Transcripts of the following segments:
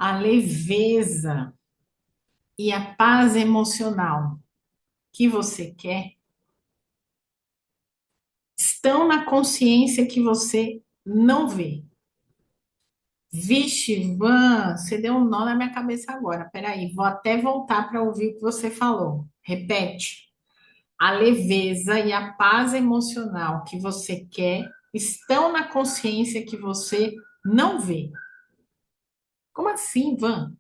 A leveza e a paz emocional que você quer estão na consciência que você não vê. Vixe, Van, você deu um nó na minha cabeça agora. Peraí, vou até voltar para ouvir o que você falou. Repete. A leveza e a paz emocional que você quer estão na consciência que você não vê. Como assim, Van?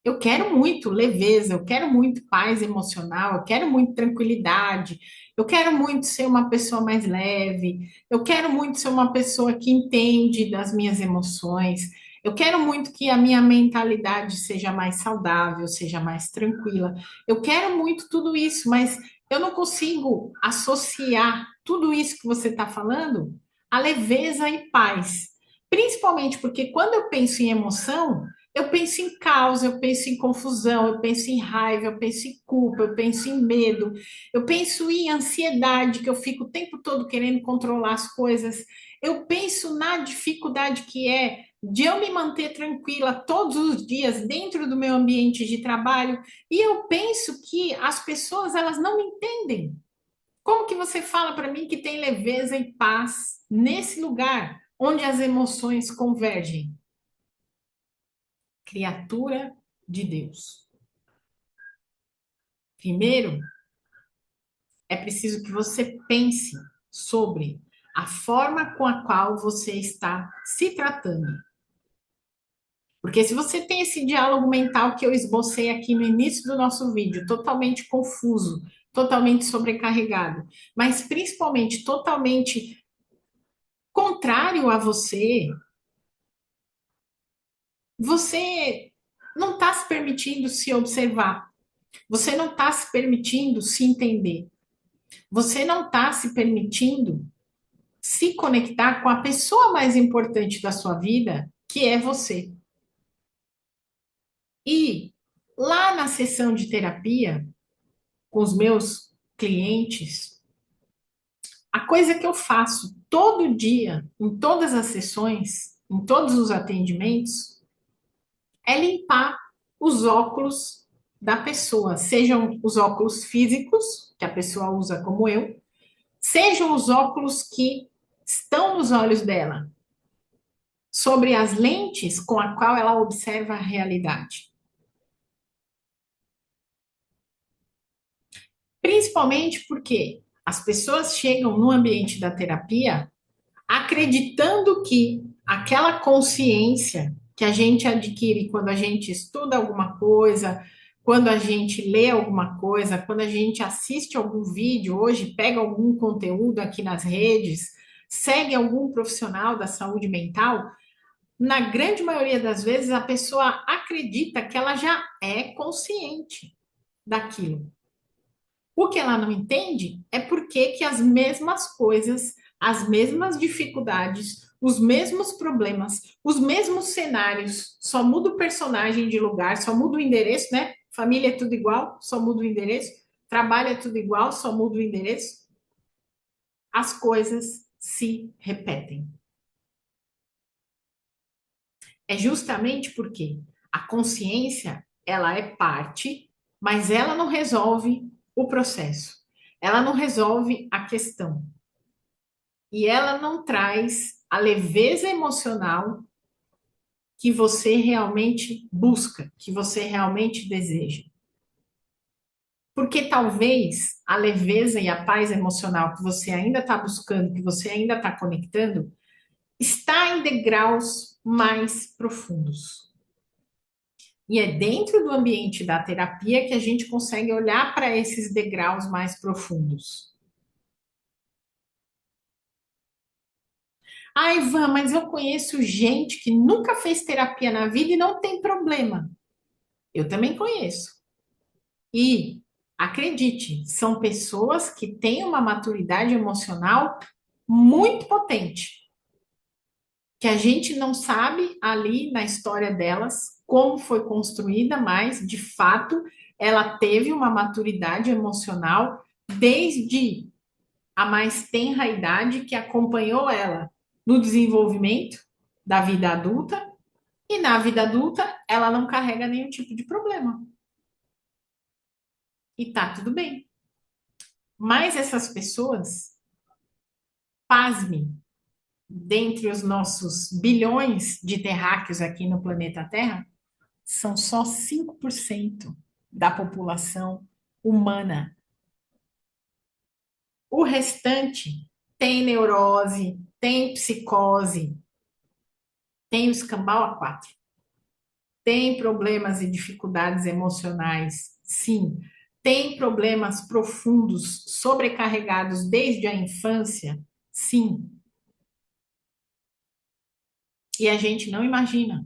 Eu quero muito leveza, eu quero muito paz emocional, eu quero muito tranquilidade, eu quero muito ser uma pessoa mais leve, eu quero muito ser uma pessoa que entende das minhas emoções, eu quero muito que a minha mentalidade seja mais saudável, seja mais tranquila. Eu quero muito tudo isso, mas eu não consigo associar tudo isso que você está falando a leveza e paz. Principalmente porque quando eu penso em emoção, eu penso em caos, eu penso em confusão, eu penso em raiva, eu penso em culpa, eu penso em medo, eu penso em ansiedade, que eu fico o tempo todo querendo controlar as coisas. Eu penso na dificuldade que é de eu me manter tranquila todos os dias dentro do meu ambiente de trabalho, e eu penso que as pessoas elas não me entendem. Como que você fala para mim que tem leveza e paz nesse lugar onde as emoções convergem? Criatura de Deus. Primeiro, é preciso que você pense sobre a forma com a qual você está se tratando. Porque se você tem esse diálogo mental que eu esbocei aqui no início do nosso vídeo, totalmente confuso, totalmente sobrecarregado, mas principalmente totalmente contrário a você, você não está se permitindo se observar, você não está se permitindo se entender. Você não está se permitindo se conectar com a pessoa mais importante da sua vida, que é você. E lá na sessão de terapia, com os meus clientes, a coisa que eu faço todo dia, em todas as sessões, em todos os atendimentos, é limpar os óculos da pessoa, sejam os óculos físicos, que a pessoa usa como eu, sejam os óculos que estão nos olhos dela, sobre as lentes com a qual ela observa a realidade. Principalmente porque as pessoas chegam no ambiente da terapia acreditando que aquela consciência que a gente adquire quando a gente estuda alguma coisa, quando a gente lê alguma coisa, quando a gente assiste algum vídeo, hoje pega algum conteúdo aqui nas redes, segue algum profissional da saúde mental, na grande maioria das vezes, a pessoa acredita que ela já é consciente daquilo. O que ela não entende é por que as mesmas coisas, as mesmas dificuldades, os mesmos problemas, os mesmos cenários, só muda o personagem de lugar, só muda o endereço, né? Família é tudo igual, só muda o endereço. Trabalho é tudo igual, só muda o endereço. As coisas se repetem. É justamente porque a consciência, ela é parte, mas ela não resolve o processo. Ela não resolve a questão. E ela não traz a leveza emocional que você realmente busca, que você realmente deseja. Porque talvez a leveza e a paz emocional que você ainda está buscando, que você ainda está conectando, está em degraus mais profundos. E é dentro do ambiente da terapia que a gente consegue olhar para esses degraus mais profundos. Ah, Ivan, mas eu conheço gente que nunca fez terapia na vida e não tem problema. Eu também conheço. E acredite, são pessoas que têm uma maturidade emocional muito potente, que a gente não sabe ali na história delas como foi construída, mas de fato ela teve uma maturidade emocional desde a mais tenra idade que acompanhou ela no desenvolvimento da vida adulta E na vida adulta, ela não carrega nenhum tipo de problema. E tá tudo bem. Mas essas pessoas, pasme, dentre os nossos bilhões de terráqueos aqui no planeta Terra, são só 5% da população humana. O restante tem neurose, tem psicose, tem o escambau a quatro, tem problemas e dificuldades emocionais, sim, tem problemas profundos, sobrecarregados desde a infância, sim, e a gente não imagina.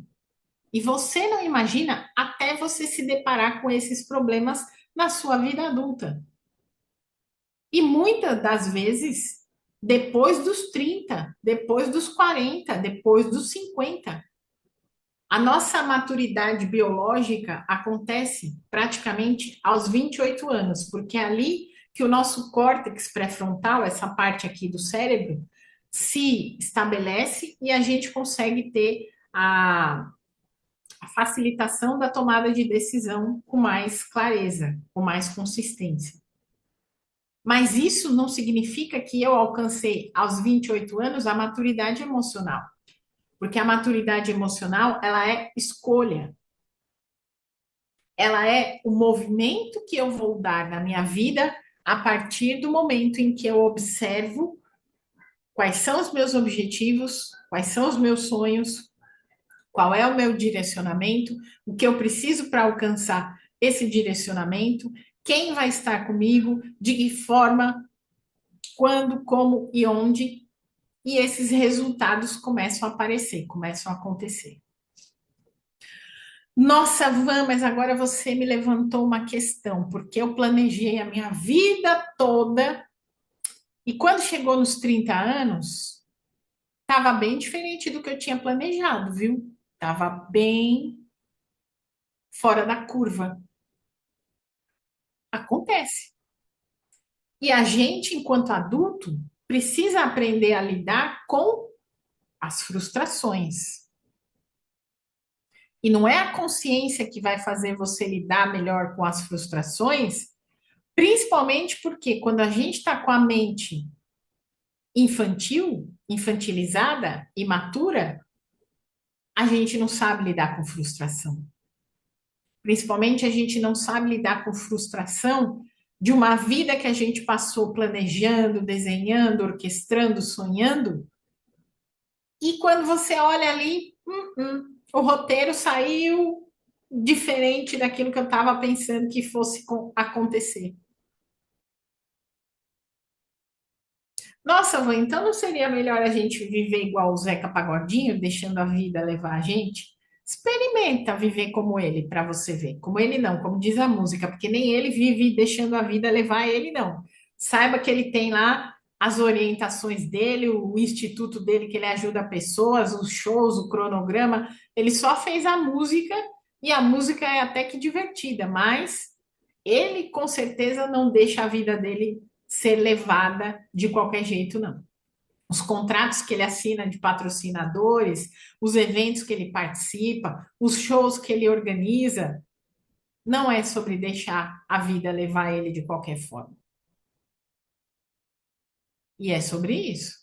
E você não imagina até você se deparar com esses problemas na sua vida adulta. E muitas das vezes, depois dos 30, depois dos 40, depois dos 50. A nossa maturidade biológica acontece praticamente aos 28 anos, porque é ali que o nosso córtex pré-frontal, essa parte aqui do cérebro, se estabelece e a gente consegue ter a facilitação da tomada de decisão com mais clareza, com mais consistência. Mas isso não significa que eu alcancei aos 28 anos a maturidade emocional, porque a maturidade emocional, ela é escolha. Ela é o movimento que eu vou dar na minha vida a partir do momento em que eu observo quais são os meus objetivos, quais são os meus sonhos, qual é o meu direcionamento, o que eu preciso para alcançar esse direcionamento, quem vai estar comigo, de que forma, quando, como e onde, e esses resultados começam a aparecer, começam a acontecer. Nossa, Van, mas agora você me levantou uma questão, porque eu planejei a minha vida toda e quando chegou nos 30 anos, estava bem diferente do que eu tinha planejado, viu? Estava bem fora da curva. Acontece. E a gente, enquanto adulto, precisa aprender a lidar com as frustrações. E não é a consciência que vai fazer você lidar melhor com as frustrações, principalmente porque quando a gente está com a mente infantil, infantilizada, imatura, a gente não sabe lidar com frustração. Principalmente a gente não sabe lidar com frustração de uma vida que a gente passou planejando, desenhando, orquestrando, sonhando. E quando você olha ali, o roteiro saiu diferente daquilo que eu estava pensando que fosse acontecer. Nossa, Van, então não seria melhor a gente viver igual o Zeca Pagodinho, deixando a vida levar a gente? Experimenta viver como ele, para você ver. Como ele não, como diz a música, porque nem ele vive deixando a vida levar ele, não. Saiba que ele tem lá as orientações dele, o instituto dele que ele ajuda pessoas, os shows, o cronograma. Ele só fez a música e a música é até que divertida, mas ele com certeza não deixa a vida dele ser levada de qualquer jeito, não. Os contratos que ele assina de patrocinadores, os eventos que ele participa, os shows que ele organiza, não é sobre deixar a vida levar ele de qualquer forma. E é sobre isso.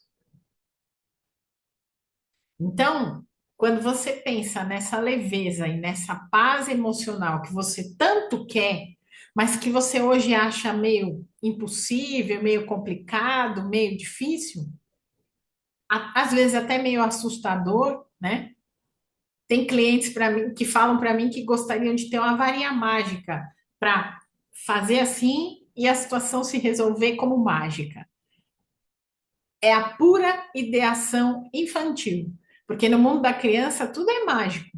Então, quando você pensa nessa leveza e nessa paz emocional que você tanto quer, mas que você hoje acha meio impossível, meio complicado, meio difícil, às vezes até meio assustador, né? Tem clientes para mim que falam para mim que gostariam de ter uma varinha mágica para fazer assim e a situação se resolver como mágica. É a pura ideação infantil, porque no mundo da criança tudo é mágico,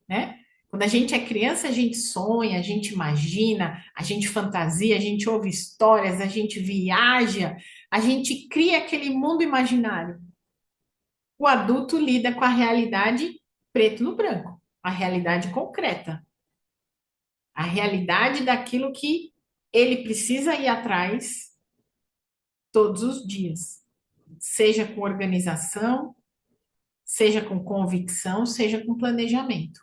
né? Quando a gente é criança, a gente sonha, a gente imagina, a gente fantasia, a gente ouve histórias, a gente viaja, a gente cria aquele mundo imaginário. O adulto lida com a realidade preto no branco, a realidade concreta, a realidade daquilo que ele precisa ir atrás todos os dias, seja com organização, seja com convicção, seja com planejamento.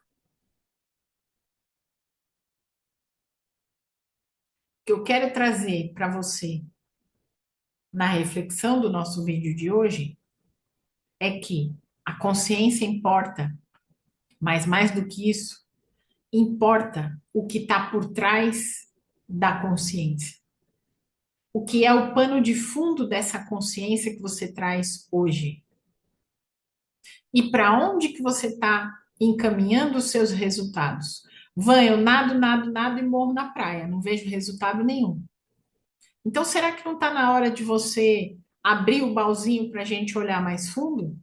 O que eu quero trazer para você na reflexão do nosso vídeo de hoje é que a consciência importa, mas mais do que isso, importa o que está por trás da consciência. O que é o pano de fundo dessa consciência que você traz hoje? E para onde que você está encaminhando os seus resultados? Van, eu nado, nado, nado e morro na praia, não vejo resultado nenhum. Então, será que não está na hora de você abrir o balzinho para a gente olhar mais fundo?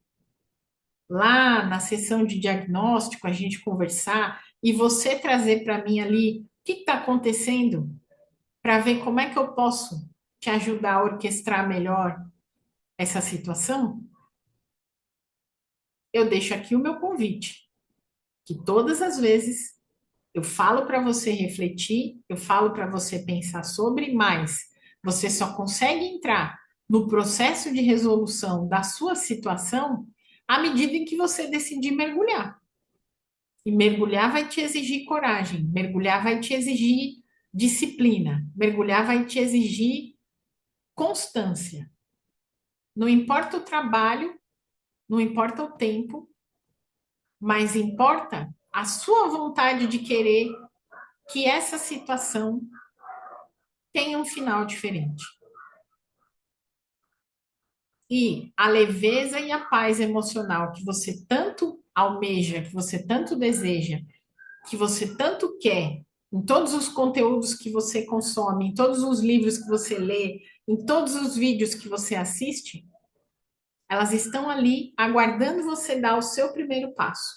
Lá na sessão de diagnóstico, a gente conversar e você trazer para mim ali o que está acontecendo para ver como é que eu posso te ajudar a orquestrar melhor essa situação? Eu deixo aqui o meu convite, que todas as vezes eu falo para você refletir, eu falo para você pensar sobre, mas você só consegue entrar no processo de resolução da sua situação à medida em que você decidir mergulhar. E mergulhar vai te exigir coragem, mergulhar vai te exigir disciplina, mergulhar vai te exigir constância. Não importa o trabalho, não importa o tempo, mas importa a sua vontade de querer que essa situação tenha um final diferente. E a leveza e a paz emocional que você tanto almeja, que você tanto deseja, que você tanto quer, em todos os conteúdos que você consome, em todos os livros que você lê, em todos os vídeos que você assiste, elas estão ali aguardando você dar o seu primeiro passo,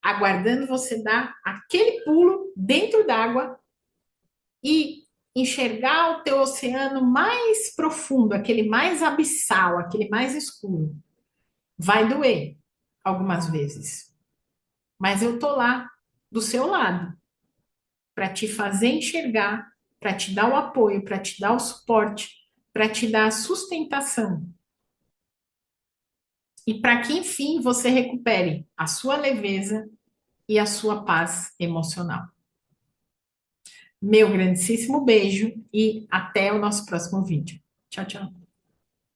aguardando você dar aquele pulo dentro d'água e enxergar o teu oceano mais profundo, aquele mais abissal, aquele mais escuro. Vai doer algumas vezes, mas eu tô lá do seu lado para te fazer enxergar, para te dar o apoio, para te dar o suporte, para te dar a sustentação e para que enfim você recupere a sua leveza e a sua paz emocional. Meu grandíssimo beijo e até o nosso próximo vídeo. Tchau, tchau.